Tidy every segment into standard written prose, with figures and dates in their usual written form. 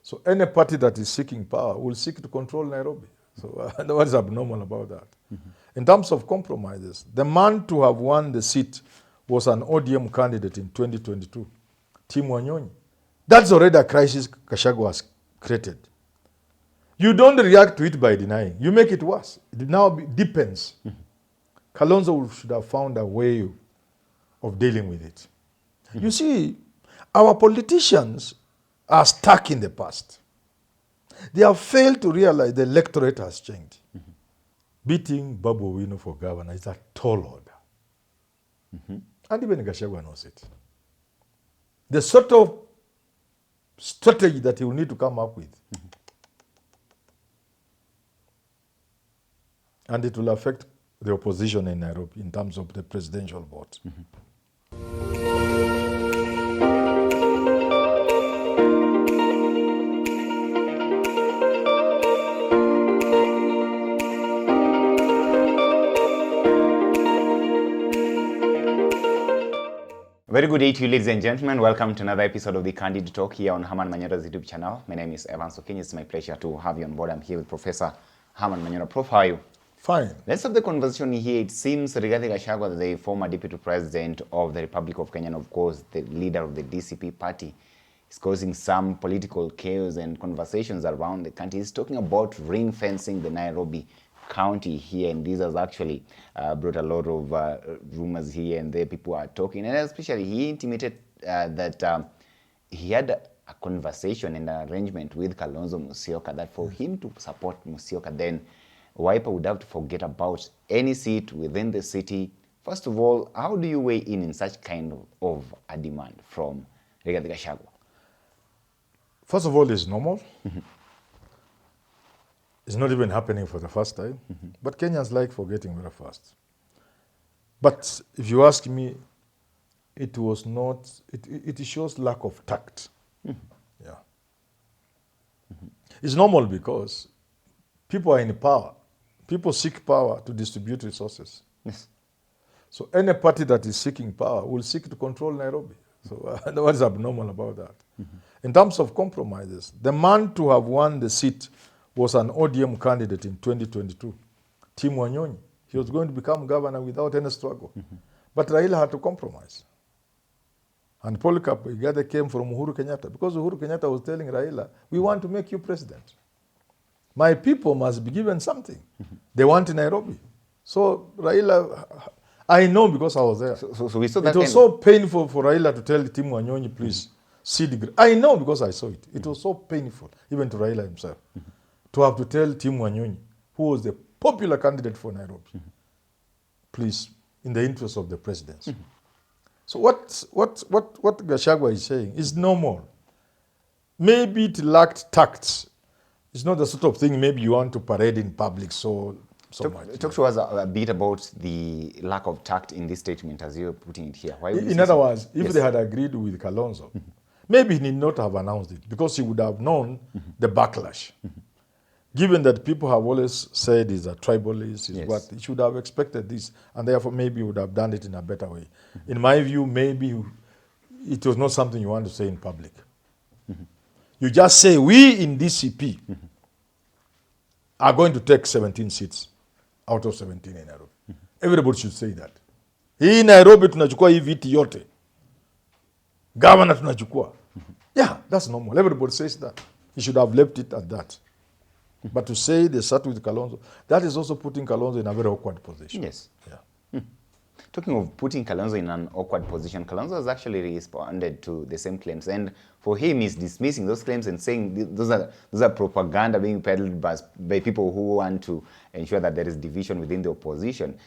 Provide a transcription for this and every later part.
So any party that is seeking power will seek to control Nairobi. So what is abnormal about that? In terms of compromises, the man to have won the seat was an ODM candidate in 2022, Tim Wanyonyi. That's already a crisis Gachagua has created. You don't react to it by denying. You make it worse. It now deepens. Kalonzo should have found a way of dealing with it. You see, our politicians are stuck in the past. They have failed to realize the electorate has changed. Beating Babu Owino for governor is a tall order. And even Gachagua knows it. The sort of strategy that he will need to come up with. And it will affect the opposition in Nairobi in terms of the presidential vote. Very good day to you, ladies and gentlemen. Welcome to another episode of the Candid Talk here on Herman Manyora's YouTube channel. My name is Evan Sokenyi. It's my pleasure to have you on board. I'm here with Professor Herman Manyora. Prof, how are you? Fine. Let's have the conversation here. It seems Rigathi Gachagua, the former deputy president of the Republic of Kenya, and of course the leader of the DCP party, is causing some political chaos and conversations around the country. He's talking about ring fencing the Nairobi county here, and this has actually brought a lot of rumors here and there. People are talking, and especially he intimated that he had a conversation and an arrangement with Kalonzo Musyoka that for him to support Musyoka, then Wiper would have to forget about any seat within the city. First of all, how do you weigh in such kind of a demand from Rigathi Gachagua? First of all, it's normal. It's not even happening for the first time. But Kenyans like forgetting very fast. But if you ask me, it was not, it shows lack of tact. Yeah. It's normal because people are in power. People seek power to distribute resources. Yes. So any party that is seeking power will seek to control Nairobi. So what is abnormal about that? In terms of compromises, the man to have won the seat was an ODM candidate in 2022, Tim Wanyonyi. He was going to become governor without any struggle. But Raila had to compromise. And Polycarp Rigathi came from Uhuru Kenyatta because Uhuru Kenyatta was telling Raila, we want to make you president. My people must be given something. They want Nairobi. So Raila, I know because I was there. So we saw that it was so painful for Raila to tell Tim Wanyonyi, please, cede. I know because I saw it. It was so painful, even to Raila himself, to have to tell Tim Wanyonyi, who was the popular candidate for Nairobi, please, in the interest of the presidency. So what Gachagua is saying is normal. Maybe it lacked tact. It's not the sort of thing maybe you want to parade in public so much. Talk to us a bit about the lack of tact in this statement as you're putting it here. Why in other words, if they had agreed with Kalonzo, maybe he need not have announced it because he would have known the backlash. Given that people have always said he's a tribalist, what he should have expected this, and therefore maybe he would have done it in a better way. In my view, maybe it was not something you want to say in public. You just say, we in DCP are going to take 17 seats out of 17 in Nairobi. Everybody should say that. Hii Nairobi tunachukua hii viti yote. Governor tunachukua. Yeah, that's normal. Everybody says that. He should have left it at that. But to say they sat with Kalonzo, that is also putting Kalonzo in a very awkward position. Yes. Yeah. Talking of putting Kalonzo in an awkward position, Kalonzo has actually responded to the same claims, and for him, he's dismissing those claims and saying those are propaganda being peddled by people who want to ensure that there is division within the opposition.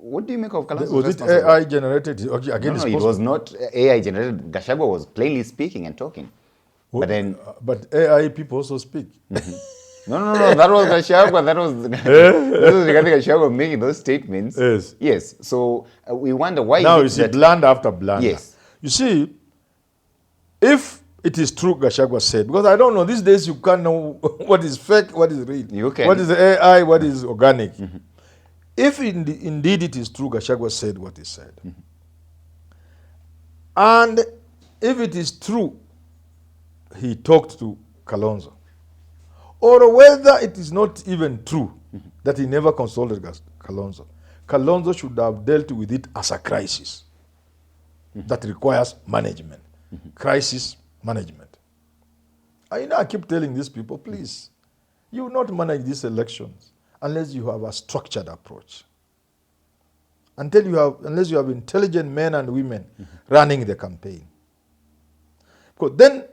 What do you make of Kalonzo's response? Was it AI generated? Okay, again, no, it was not AI generated. Gachagua was plainly speaking and talking. Well, but then, but AI people also speak. No. That was Gachagua. That was Rigathi Gachagua making those statements. Yes. So we wonder why. Now you see blunder after blunder. Yes. You see, if it is true, Gachagua said, because I don't know, these days you can't know what is fake, what is real. You can. What is AI, what is organic. If indeed it is true, Gachagua said what he said. And if it is true, he talked to Kalonzo, or whether it is not even true that he never consulted Kalonzo. Kalonzo should have dealt with it as a crisis that requires management, crisis management. I keep telling these people, please, you will not manage these elections unless you have a structured approach. Unless you have intelligent men and women running the campaign. Because then,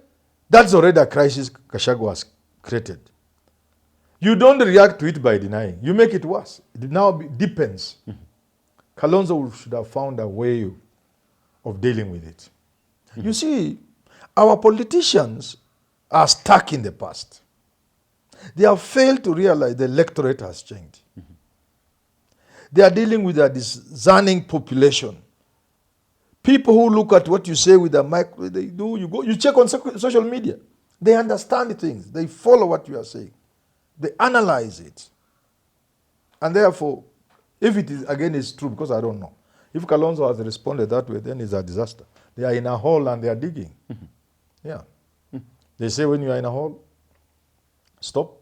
that's already a crisis Gachagua has created. You don't react to it by denying. You make it worse. It now deepens. Kalonzo should have found a way of dealing with it. You see, our politicians are stuck in the past. They have failed to realize the electorate has changed. They are dealing with a discerning population. People who look at what you say with a mic, you check on social media. They understand things. They follow what you are saying. They analyze it. And therefore, if it is, again, is true, because I don't know. If Kalonzo has responded that way, then it's a disaster. They are in a hole and they are digging. Yeah. They say when you are in a hole, stop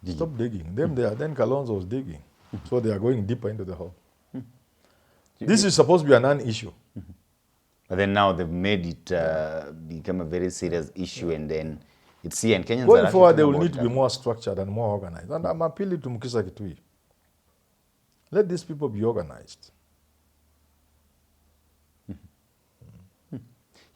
digging. Then Kalonzo was digging. So they are going deeper into the hole. This is supposed to be a non-issue. But then now they've made it become a very serious issue, and then it's here. And Kenyans going are forward, they will need to be more structured and more organized. And I'm appealing to Mukisa Kitui. Let these people be organized.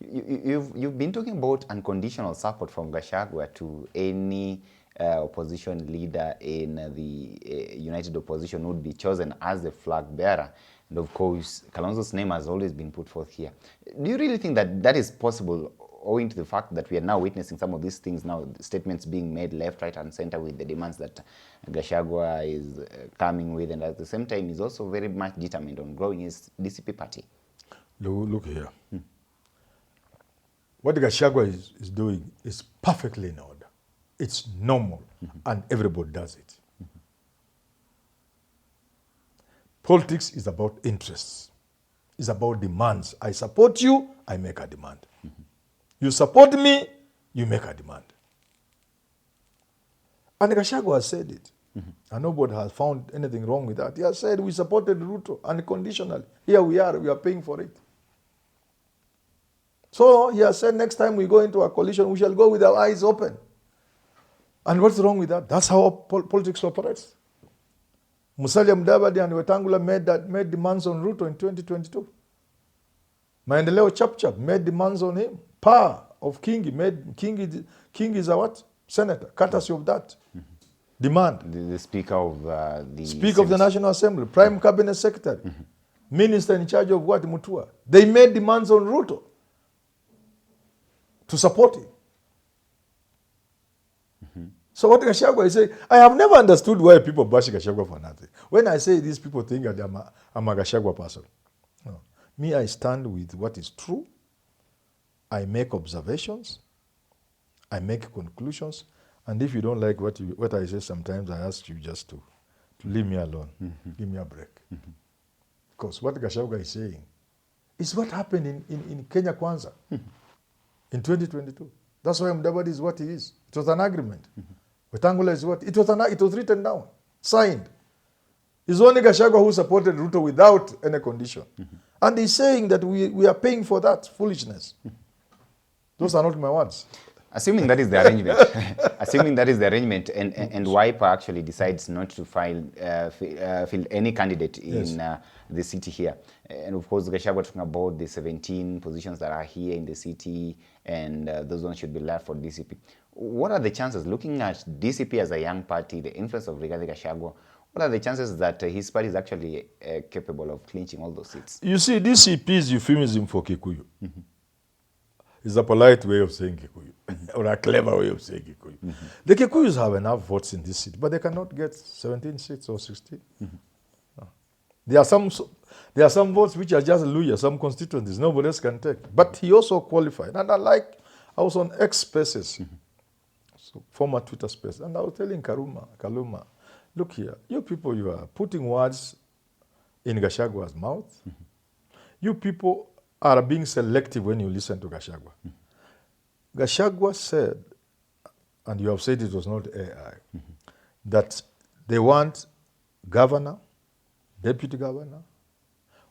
You've been talking about unconditional support from Gachagua to any opposition leader in the united opposition would be chosen as the flag bearer. And of course, Kalonzo's name has always been put forth here. Do you really think that that is possible, owing to the fact that we are now witnessing some of these things now, statements being made left, right, and center with the demands that Gachagua is coming with, and at the same time is also very much determined on growing his DCP party? Look here. What Gachagua is doing is perfectly in order. It's normal, and everybody does it. Politics is about interests. It's about demands. I support you, I make a demand. You support me, you make a demand. And Gachagua has said it. And nobody has found anything wrong with that. He has said we supported Ruto unconditionally. Here we are paying for it. So he has said next time we go into a coalition, we shall go with our eyes open. And what's wrong with that? That's how politics operates. Musalia Mudavadi and Wetangula made demands on Ruto in 2022. Maendeleo Chapchap made demands on him. Power of King is a what? Senator, courtesy of that. Demand. The Speaker of the Speaker of the National Assembly, Prime Cabinet Secretary, Minister in charge of what? Mutua. They made demands on Ruto to support him. So what Gachagua is saying, I have never understood why people bash Gachagua for nothing. When I say these people think that I'm a Gachagua person. No. Me, I stand with what is true. I make observations. I make conclusions. And if you don't like what I say, sometimes I ask you just to leave me alone. Give me a break. Because what Gachagua is saying is what happened in Kenya Kwanza in 2022. That's why Mudavadi is what he is. It was an agreement. Wetangula is what? It was written down, signed. It's only Gachagua who supported Ruto without any condition. And he's saying that we are paying for that foolishness. Those are not my words. Assuming that is the arrangement, assuming that is the arrangement, and Wiper actually decides not to field any candidate in the city here, and of course Gachagua talking about the 17 positions that are here in the city, and those ones should be left for DCP. What are the chances, looking at DCP as a young party, the influence of Rigathi Gachagua, what are the chances that his party is actually capable of clinching all those seats? You see, DCP is euphemism for Kikuyu. It's a polite way of saying Kikuyu, or a clever way of saying Kikuyu. The Kikuyus have enough votes in this seat, but they cannot get 17 seats or 16. No. There are some votes which are just Luya, some constituencies nobody else can take. But he also qualified. And I was on X Spaces, so former Twitter Space, and I was telling Kaluma, look here, you people, you are putting words in Gachagua's mouth. You people are being selective when you listen to Gachagua. Gachagua said and you have said it was not AI, that they want governor, deputy governor,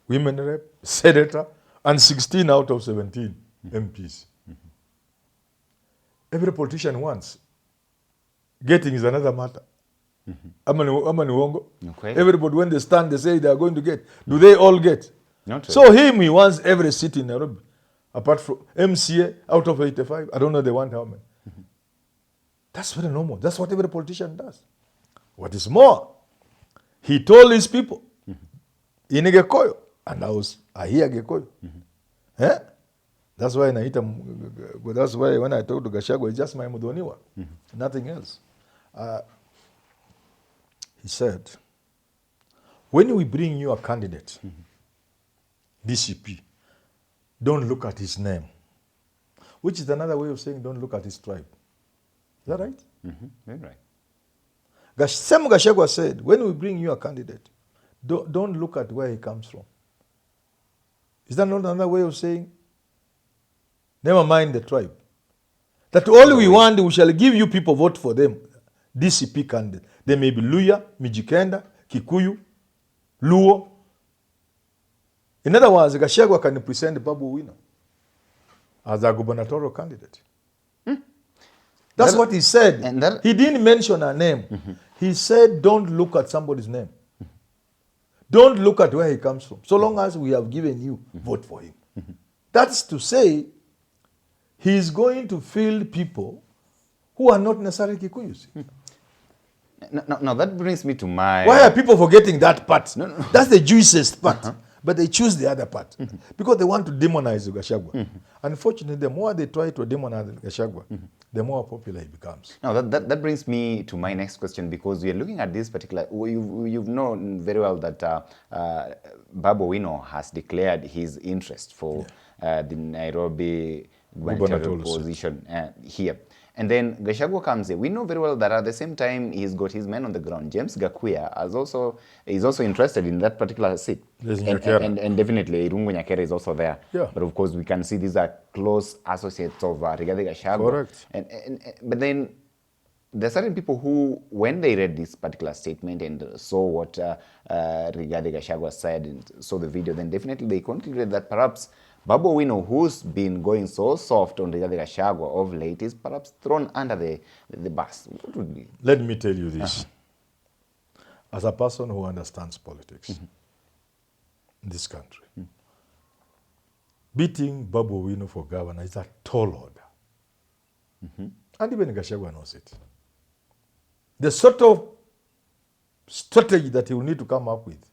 women rep, senator, and 16 out of 17 MPs. Every politician wants. Getting is another matter. Ama ni uongo? Okay. Everybody, when they stand, they say they are going to get. Do they all get? Not really. So him, he wants every seat in Nairobi. Apart from MCA, out of 85, I don't know they want how many. That's very normal. That's what every politician does. What is more, he told his people, in Gekoyo, and I hear Gekoyo. Eh? That's why that's why when I talk to Gachagua, it's just my Mudoniwa, nothing else. He said, when we bring you a candidate, DCP, don't look at his name, which is another way of saying don't look at his tribe. Is that right? Very right. Same Gachagua said, when we bring you a candidate, don't look at where he comes from. Is that not another way of saying, never mind the tribe? That all we want, we shall give you people, vote for them. DCP candidate. They may be Luya, Mijikenda, Kikuyu, Luo. In other words, Gachagua can present Babu Owino as a gubernatorial candidate. That's what he said. And he didn't mention a name. He said, don't look at somebody's name. Don't look at where he comes from. So long as we have given you, vote for him. That's to say, he is going to field people who are not necessarily Kikuyus. Now that brings me to my... Why are people forgetting that part? No. That's the juiciest part. But they choose the other part because they want to demonize Gachagua. Unfortunately, the more they try to demonize Gachagua, the more popular he becomes. Now that brings me to my next question, because we are looking at this particular... You've known very well that Babu Owino has declared his interest for the Nairobi gubernatorial position here. And then Gachagua comes in. We know very well that at the same time he's got his men on the ground. James Gakuya is also interested in that particular seat. And definitely Irungu Nyakera is also there. Yeah. But of course we can see these are close associates of Rigathi Gachagua. Correct. But then there are certain people who, when they read this particular statement and saw what Rigathi Gachagua said and saw the video, then definitely they concluded that perhaps Babu Owino, who's been going so soft on Rigathi Gachagua of late, is perhaps thrown under the bus. What would be? Let me tell you this. As a person who understands politics in this country, beating Babu Owino for governor is a tall order. And even Gachagua knows it. The sort of strategy that he will need to come up with,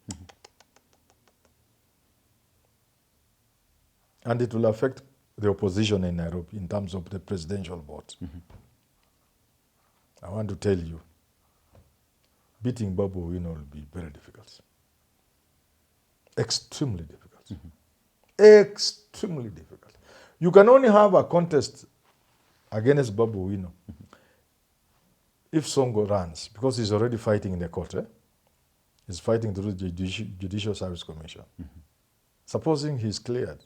and it will affect the opposition in Nairobi in terms of the presidential vote. I want to tell you, beating Babu Owino will be very difficult. Extremely difficult. Extremely difficult. You can only have a contest against Babu Owino if Sonko runs, because he's already fighting in the court. He's fighting through the Judicial Service Commission. Supposing he's cleared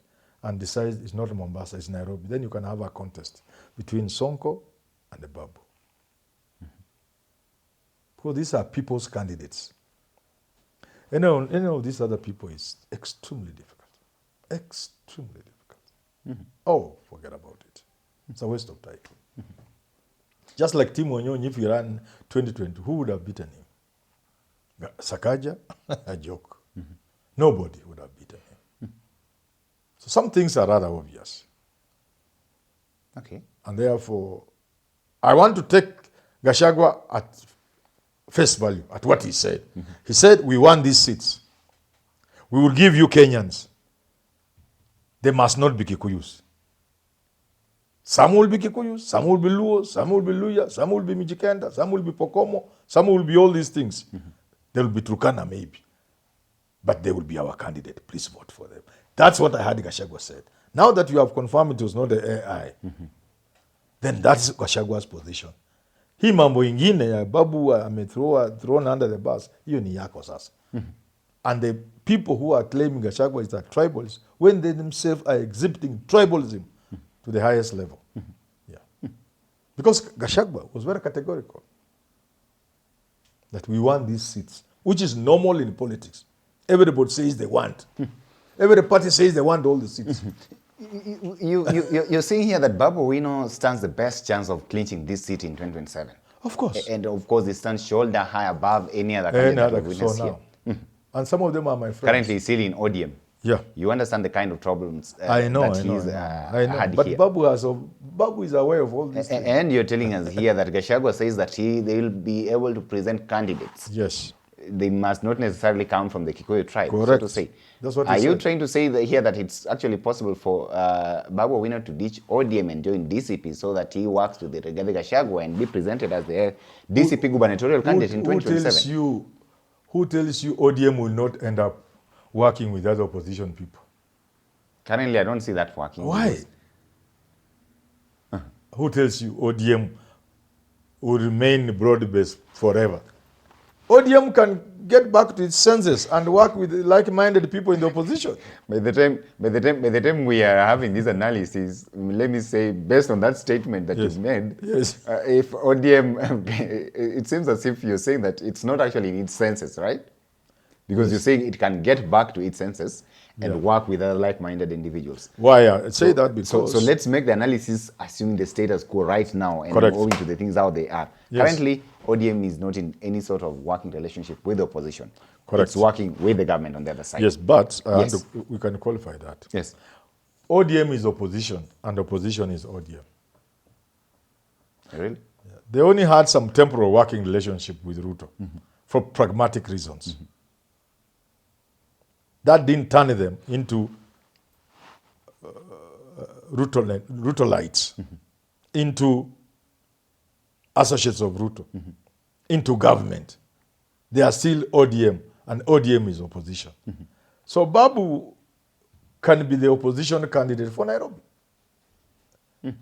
and decides it's not Mombasa, it's Nairobi, then you can have a contest between Sonko and the Babu. Because these are people's candidates. Any of these other people is extremely difficult. Extremely difficult. Oh, forget about it. It's a waste of time. Just like Tim Onyonyi, if he ran 2020, who would have beaten him? Sakaja? A joke. Nobody would have beaten him. So some things are rather obvious. Okay. And therefore, I want to take Gachagua at face value, at what he said. He said, we want these seats. We will give you Kenyans. They must not be Kikuyus. Some will be Kikuyus, some will be Luo, some will be Luya, some will be Mijikenda, some will be Pokomo, some will be all these things. They will be Turkana maybe. But they will be our candidate. Please vote for them. That's what I heard Gachagua said. Now that you have confirmed it was not the AI, then that's Gachagua's position. Hii mambo ingine ya Babu thrown under the bus, hiyo ni yako sasa. And the people who are claiming Gachagua is that tribalists, when they themselves are exhibiting tribalism to the highest level. Because Gachagua was very categorical that we want these seats, which is normal in politics. Everybody says they want. Every party says they want all the seats. You're saying here that Babu Owino stands the best chance of clinching this seat in 2027. Of course. And of course, it stands shoulder high above any other candidate that we witness here. And some of them are my friends. Currently, he's still in ODM. Yeah. You understand the kind of problems I know. had but here. Babu is aware of all these things. And you're telling us here that Gachagua says that they will be able to present candidates. Yes. They must not necessarily come from the Kikuyu tribe. Correct. So to say. That's what Are he you said. trying to say that here that it's actually possible for Babu Owino to ditch ODM and join DCP so that he works with the Rigathi Gachagua and be presented as the DCP gubernatorial candidate in 2027? Who tells you ODM will not end up working with other opposition people? Currently, I don't see that working. Why? Who tells you ODM will remain broad-based forever? ODM can get back to its senses and work with like-minded people in the opposition. By the time we are having this analysis, let me say, based on that statement that Yes. you've made, Yes. if ODM, it seems as if you're saying that it's not actually in its senses, right? Because you're saying it can get back to its senses and work with other like-minded individuals. Why? I say that because... So let's make the analysis assuming the status quo right now and Correct. moving to the things how they are. Yes. Currently, ODM is not in any sort of working relationship with the opposition. Correct. It's working with the government on the other side. Yes, but Yes. we can qualify that. Yes. ODM is opposition and opposition is ODM. Really? They only had some temporal working relationship with Ruto for pragmatic reasons. That didn't turn them into Rutolites, into associates of Ruto, into government. They are still ODM, and ODM is opposition. So Babu can be the opposition candidate for Nairobi.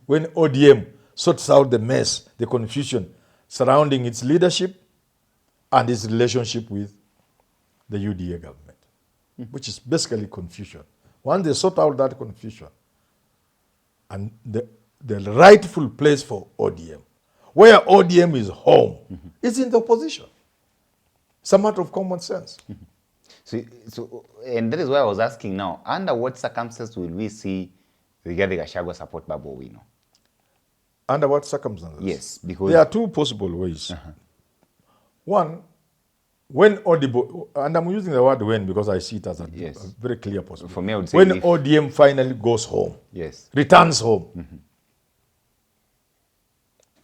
When ODM sorts out the mess, the confusion surrounding its leadership and its relationship with the UDA government, which is basically confusion. Once they sort out that confusion, and the rightful place for ODM, where ODM is home, is in the opposition. It's a matter of common sense. So, and that is why I was asking now, under what circumstances will we see Rigathi Gachagua support Babu Owino? Under what circumstances? Yes, because... There are two possible ways. One, when audible, and I'm using the word when because I see it as a very clear possibility. For me, I would say when if... ODM finally goes home, yes, returns home,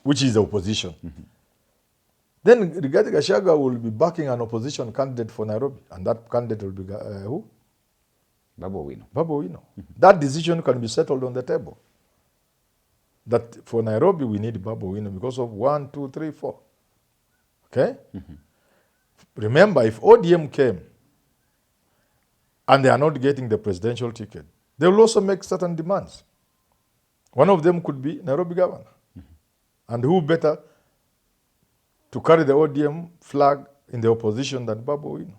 which is the opposition, then Rigathi Gachagua will be backing an opposition candidate for Nairobi, and that candidate will be who? Babu Owino. Babu Owino. That decision can be settled on the table. That for Nairobi we need Babu Owino because of 1, 2, 3, 4. Okay? Remember, if ODM came and they are not getting the presidential ticket, they will also make certain demands. One of them could be Nairobi governor. And who better to carry the ODM flag in the opposition than Babu Owino?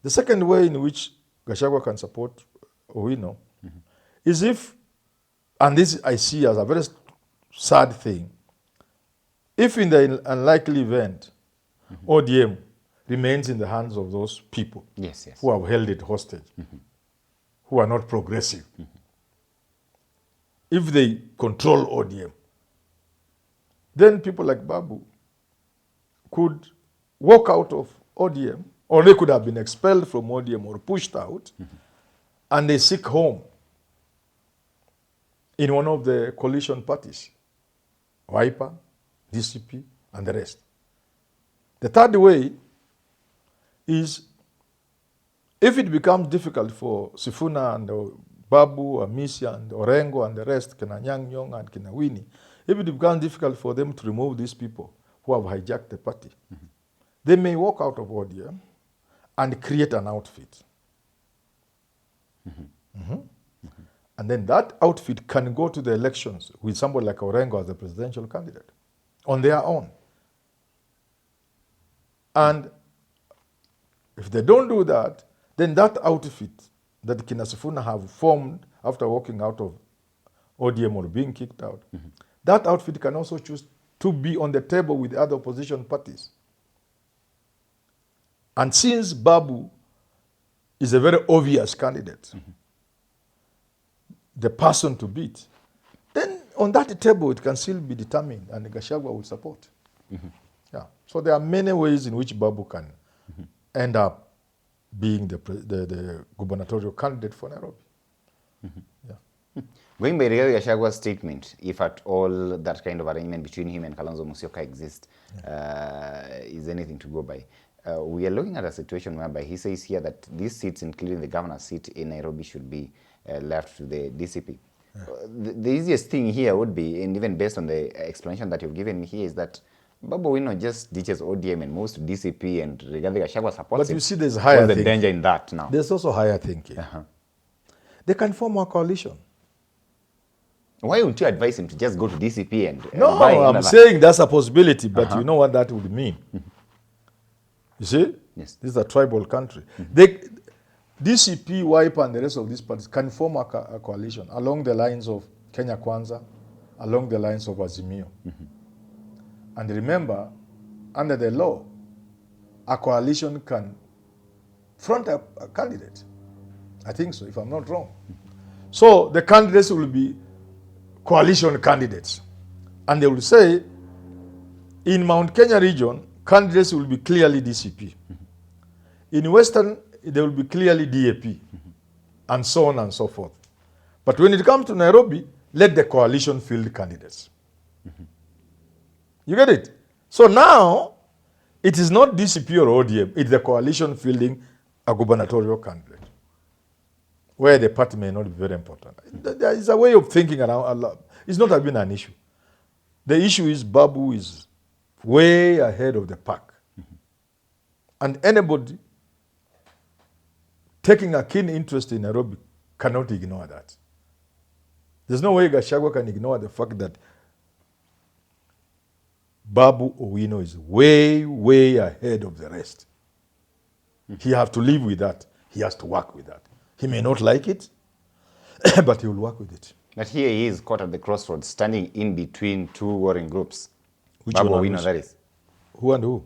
The second way in which Gachagua can support Owino is if, and this I see as a very sad thing, if in the unlikely event ODM remains in the hands of those people who have held it hostage, who are not progressive, if they control ODM, then people like Babu could walk out of ODM, or they could have been expelled from ODM or pushed out, and they seek home in one of the coalition parties, Wiper, DCP, and the rest. The third way is if it becomes difficult for Sifuna and Babu, Amisia, and Orengo, and the rest, Kina Nyang' Nyong'o and Kina Winnie, if it becomes difficult for them to remove these people who have hijacked the party, they may walk out of ODM and create an outfit. And then that outfit can go to the elections with somebody like Orengo as the presidential candidate on their own. And if they don't do that, then that outfit that Kina Sifuna have formed after walking out of ODM or being kicked out that outfit can also choose to be on the table with other opposition parties. And since Babu is a very obvious candidate, the person to beat, then on that table it can still be determined and Gachagua will support. Yeah. So there are many ways in which Babu can end up being the gubernatorial candidate for Nairobi. Yeah. Going by Rigathi Gachagua's statement, if at all that kind of arrangement between him and Kalonzo Musyoka exists, is anything to go by. We are looking at a situation whereby he says here that these seats, including the governor's seat in Nairobi, should be left to the DCP. The easiest thing here would be, and even based on the explanation that you've given me here, is that Babu Owino just ditches ODM and moves to DCP, and Rigathi Gachagua supports But it. you see, there's higher What's the thinking. danger in that now? There's also higher thinking. They can form a coalition. Why wouldn't you advise him to just go to DCP and No, buy I'm another? saying that's a possibility, but you know what that would mean. You see? Yes. This is a tribal country. DCP, WIPE, and the rest of these parties can form a coalition along the lines of Kenya Kwanza, along the lines of Azimio. And remember, under the law, a coalition can front a candidate. I think so, if I'm not wrong. So the candidates will be coalition candidates. And they will say, in Mount Kenya region, candidates will be clearly DCP. In Western, they will be clearly DAP, and so on and so forth. But when it comes to Nairobi, let the coalition field candidates. You get it? So now, it is not DCP or ODM, it's the coalition fielding a gubernatorial candidate, where the party may not be very important. There is a way of thinking around. It's not been an issue. The issue is Babu is way ahead of the pack. And anybody taking a keen interest in Nairobi cannot ignore that. There's no way Gachagua can ignore the fact that Babu Owino is way, way ahead of the rest. He has to live with that. He has to work with that. He may not like it, but he will work with it. But here he is caught at the crossroads, standing in between two warring groups. Which Babu one Owino, that is. Who and who?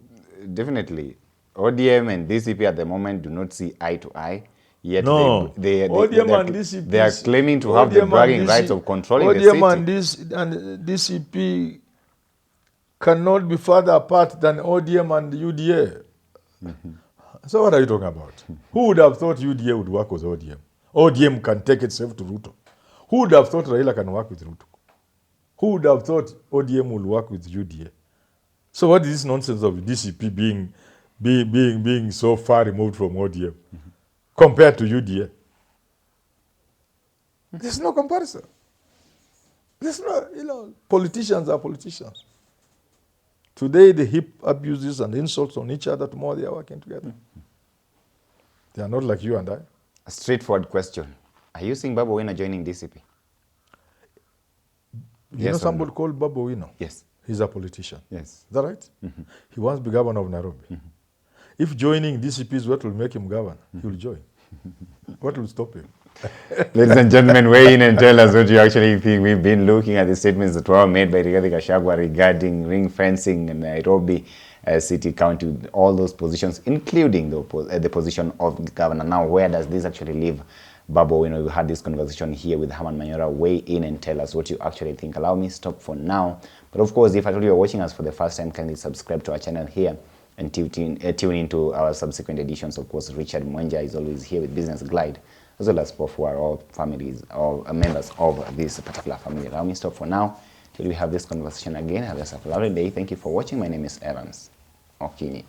Definitely. ODM and DCP at the moment do not see eye to eye. Yet No. ODM and DCP. They are claiming to have the bragging rights of controlling the city. ODM and DCP cannot be further apart than ODM and UDA. So what are you talking about? Who would have thought UDA would work with ODM? ODM can take itself to Ruto. Who would have thought Raila can work with Ruto? Who would have thought ODM will work with UDA? So what is this nonsense of DCP being so far removed from ODM compared to UDA? There's no comparison. There's no, politicians are politicians. Today they heap abuses and insults on each other. Tomorrow they are working together. They are not like you and I. A straightforward question. Are you seeing Babu Owino joining DCP? You know somebody called Babu Owino? Yes. He's a politician. Yes. Is that right? He wants to be governor of Nairobi. If joining DCP is what will make him governor, he will join. What will stop him? Ladies and gentlemen, weigh in and tell us what you actually think. We've been looking at the statements that were made by Rigathi Gachagua regarding ring fencing in Nairobi City, County, all those positions, including the position of governor. Now, where does this actually leave Babu Owino? We had this conversation here with Herman Manyora. Weigh in and tell us what you actually think. Allow me to stop for now. But of course, if at all you're watching us for the first time, kindly subscribe to our channel here and tune into our subsequent editions. Of course, Richard Mwenja is always here with Business Glide, as well as Prof, who are all families or members of this particular family. Allow me to stop for now till we have this conversation again. Have yourself a lovely day. Thank you for watching. My name is Evans Okinyi.